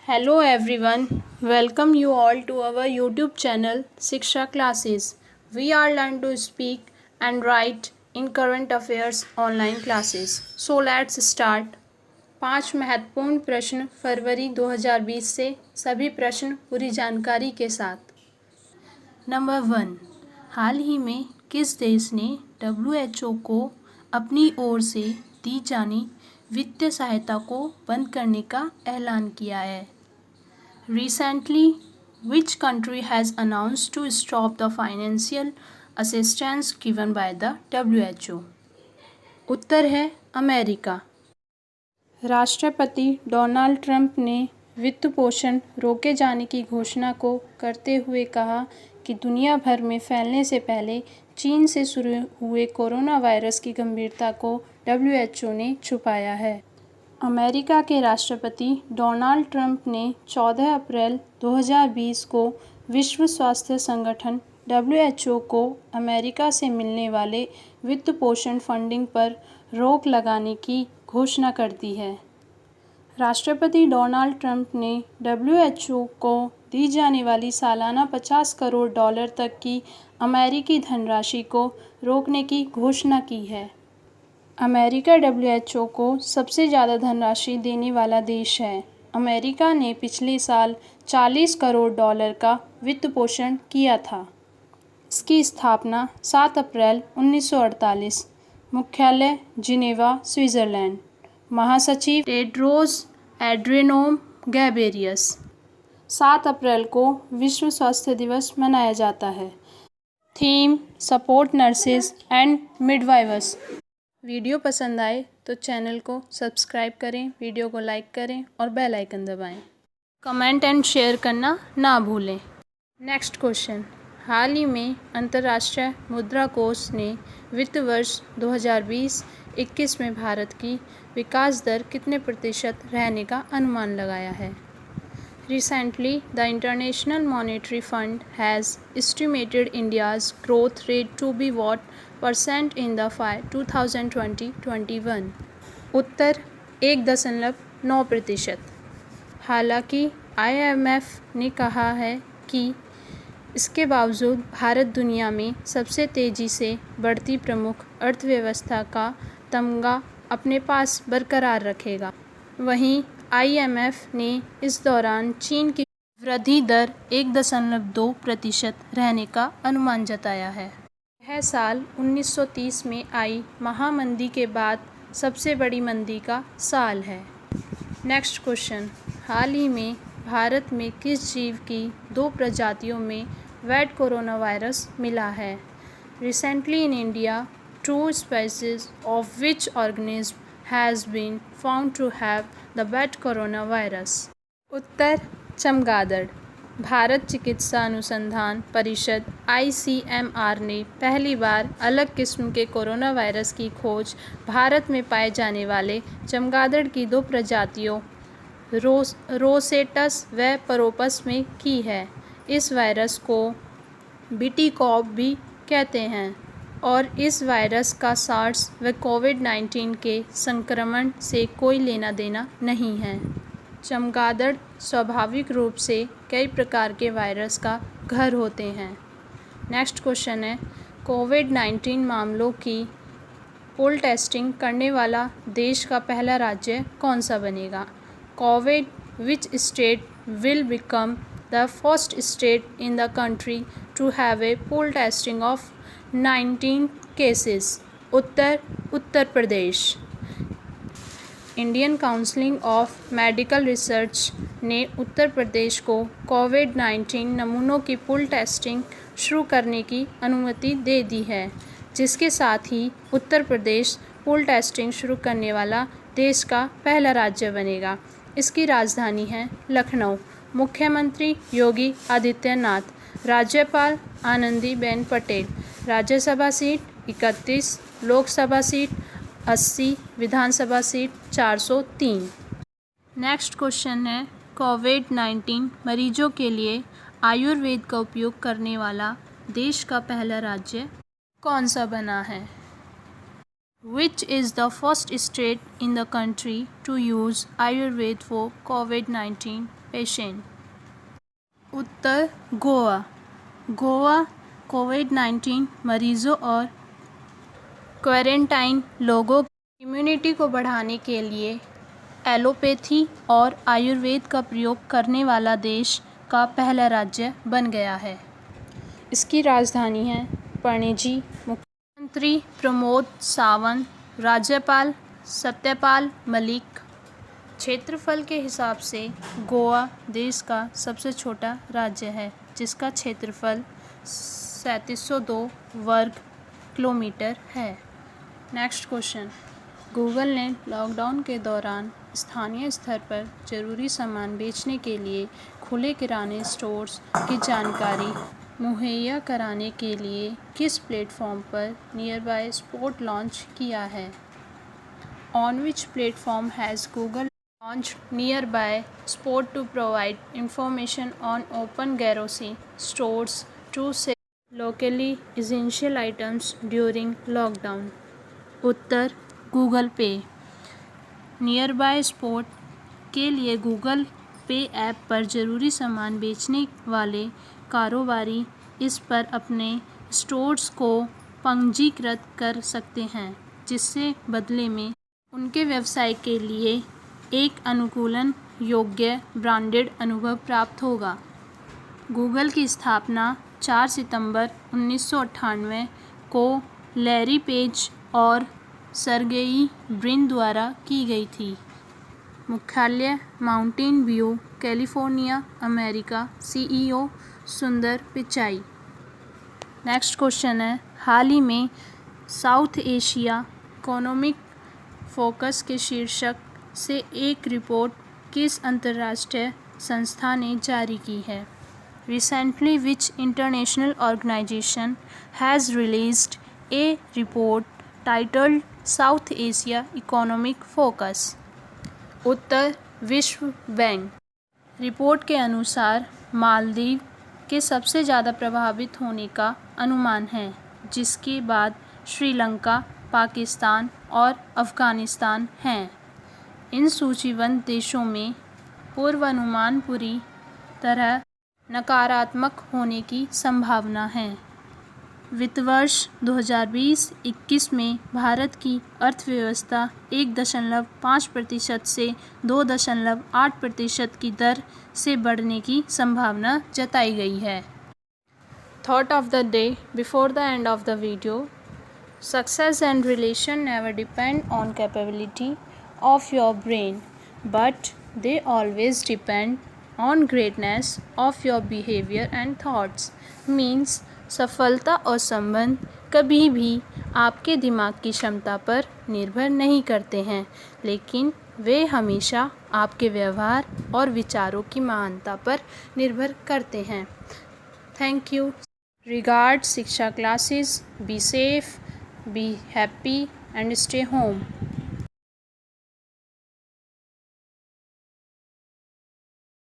Hello everyone, welcome you all to our YouTube channel Shiksha Classes. We are learn to speak and write in current affairs online classes. So let's start. 5 महत्वपूर्ण प्रश्न फरवरी 2020 से सभी प्रश्न पूरी जानकारी के साथ। नंबर 1, हाल ही में किस देश ने WHO को अपनी ओर से दी जानी वित्तीय सहायता को बंद करने का ऐलान किया है? Recently, which country has announced to stop the financial assistance given by the WHO? उत्तर है अमेरिका। राष्ट्रपति डोनाल्ड ट्रंप ने वित्त पोषण रोके जाने की घोषणा को करते हुए कहा कि दुनिया भर में फैलने से पहले चीन से शुरू हुए कोरोना वायरस की गंभीरता को WHO ने छुपाया है। अमेरिका के राष्ट्रपति डोनाल्ड ट्रंप ने 14 अप्रैल 2020 को विश्व स्वास्थ्य संगठन WHO को अमेरिका से मिलने वाले वित्त पोषण फंडिंग पर रोक लगाने की घोषणा कर दी है। राष्ट्रपति डोनाल्ड ट्रंप ने WHO को दी जाने वाली सालाना $50 करोड़ तक की अमेरिकी धनराशि को रोकने की घोषणा की है। अमेरिका WHO को सबसे ज़्यादा धनराशि देने वाला देश है। अमेरिका ने पिछले साल $40 करोड़ का वित्त पोषण किया था। इसकी स्थापना 7 अप्रैल 1948, मुख्यालय जिनेवा, स्विट्ज़रलैंड। महासचिव टेड्रोस एड्रेनोम गैब्रेयस। 7 अप्रैल को विश्व स्वास्थ्य दिवस मनाया जाता है। Theme support nurses and midwives. Video पसंद आए तो चैनल को सब्सक्राइब करें, वीडियो को लाइक करें और बेल आइकन दबाएं। कमेंट एंड शेयर करना ना भूलें। नेक्स्ट क्वेश्चन, हाल ही में अंतर्राष्ट्रीय मुद्रा कोष ने वित्त वर्ष 2020-21 में भारत की विकास दर कितने प्रतिशत रहने का अनुमान लगाया है? Recently, the International Monetary Fund has estimated India's growth rate to be what % in the 2020-21? उत्तर 1.9%। हालांकि IMF ने कहा है कि इसके बावजूद भारत दुनिया में सबसे तेज़ी से बढ़ती प्रमुख अर्थव्यवस्था का तमगा अपने पास बरकरार रखेगा। वहीं IMF ने इस दौरान चीन की वृद्धि दर 1.2% रहने का अनुमान जताया है। यह साल 1930 में आई महामंदी के बाद सबसे बड़ी मंदी का साल है। नेक्स्ट क्वेश्चन, हाल ही में भारत में किस जीव की 2 प्रजातियों में वैट कोरोना वायरस मिला है? Recently in India, 2 species of which organism has been found to have the wet coronavirus? उत्तर चमगादड़। भारत चिकित्सा अनुसंधान परिषद ICMR ने पहली बार अलग किस्म के कोरोना वायरस की खोज भारत में पाए जाने वाले चमगादड़ की 2 प्रजातियों रोसेटस व परोपस में की है। इस वायरस को बीटीकॉप भी कहते हैं और इस वायरस का सार्स व कोविड-19 के संक्रमण से कोई लेना देना नहीं है। चमगादड़ स्वाभाविक रूप से कई प्रकार के वायरस का घर होते हैं। नेक्स्ट क्वेश्चन है, कोविड-19 मामलों की पूल टेस्टिंग करने वाला देश का पहला राज्य कौन सा बनेगा? COVID which state will become the first state in the country to have a pool testing of 19 cases? Uttar Uttar Pradesh. Indian Council of Medical Research ने उत्तर प्रदेश को कोविड-19 नमूनों की पूल टेस्टिंग शुरू करने की अनुमति दे दी है, जिसके साथ ही उत्तर प्रदेश पूल टेस्टिंग शुरू करने वाला देश का पहला राज्य बनेगा। इसकी राजधानी है लखनऊ। मुख्यमंत्री योगी आदित्यनाथ, राज्यपाल आनंदीबेन पटेल। राज्यसभा सीट 31, लोकसभा सीट 80, विधानसभा सीट 403। नेक्स्ट क्वेश्चन है, कोविड-19 मरीजों के लिए आयुर्वेद का उपयोग करने वाला देश का पहला राज्य कौन सा बना है? Which is the first state in the country to use Ayurveda for COVID-19 patient? उत्तर गोवा। गोवा कोविड-19 मरीजों और क्वारंटाइन लोगों की इम्यूनिटी को बढ़ाने के लिए एलोपैथी और आयुर्वेद का प्रयोग करने वाला देश का पहला राज्य बन गया है। इसकी राजधानी है पणजी। मुख्यमंत्री प्रमोद सावंत, राज्यपाल सत्यपाल मलिक। क्षेत्रफल के हिसाब से गोवा देश का सबसे छोटा राज्य है, जिसका क्षेत्रफल 3702 वर्ग किलोमीटर है। नेक्स्ट क्वेश्चन, गूगल ने लॉकडाउन के दौरान स्थानीय स्तर पर जरूरी सामान बेचने के लिए खुले किराने स्टोर्स की जानकारी मुहैया कराने के लिए किस प्लेटफॉर्म पर नियर बाय स्पॉट लॉन्च किया है? On which platform has Google launched nearby spot to provide information on open grocery stores to sell locally essential items during lockdown? Uttar Google पे। नियर बाय स्पॉट के लिए Google पे app पर ज़रूरी सामान बेचने वाले कारोबारी इस पर अपने स्टोर्स को पंजीकृत कर सकते हैं, जिससे बदले में उनके व्यवसाय के लिए एक अनुकूलन योग्य ब्रांडेड अनुभव प्राप्त होगा। गूगल की स्थापना 4 सितंबर 1998 को लैरी पेज और सर्गेई ब्रिन द्वारा की गई थी। मुख्यालय mountain view, California, America. CEO सुंदर पिचाई। नेक्स्ट क्वेश्चन है, हाल ही में साउथ एशिया इकोनॉमिक फोकस के शीर्षक से एक रिपोर्ट किस अंतर्राष्ट्रीय संस्था ने जारी की है? Recently, which international organization has released a report titled South Asia Economic Focus? उत्तर विश्व बैंक। रिपोर्ट के अनुसार मालदीव के सबसे ज़्यादा प्रभावित होने का अनुमान है, जिसके बाद श्रीलंका, पाकिस्तान और अफ़गानिस्तान हैं। इन सूचीबद्ध देशों में पूर्वानुमान पूरी तरह नकारात्मक होने की संभावना है। वित्त वर्ष 2020-21 में भारत की अर्थव्यवस्था 1.5% से 2.8% की दर से बढ़ने की संभावना जताई गई है। Thought of the day before the end of the video, success and relation never depend on capability of your brain, but they always depend on greatness of your behavior and thoughts. Means सफलता और संबंध कभी भी आपके दिमाग की क्षमता पर निर्भर नहीं करते हैं, लेकिन वे हमेशा आपके व्यवहार और विचारों की महानता पर निर्भर करते हैं। Thank you. रिगार्ड शिक्षा classes. Be safe, be happy and stay home.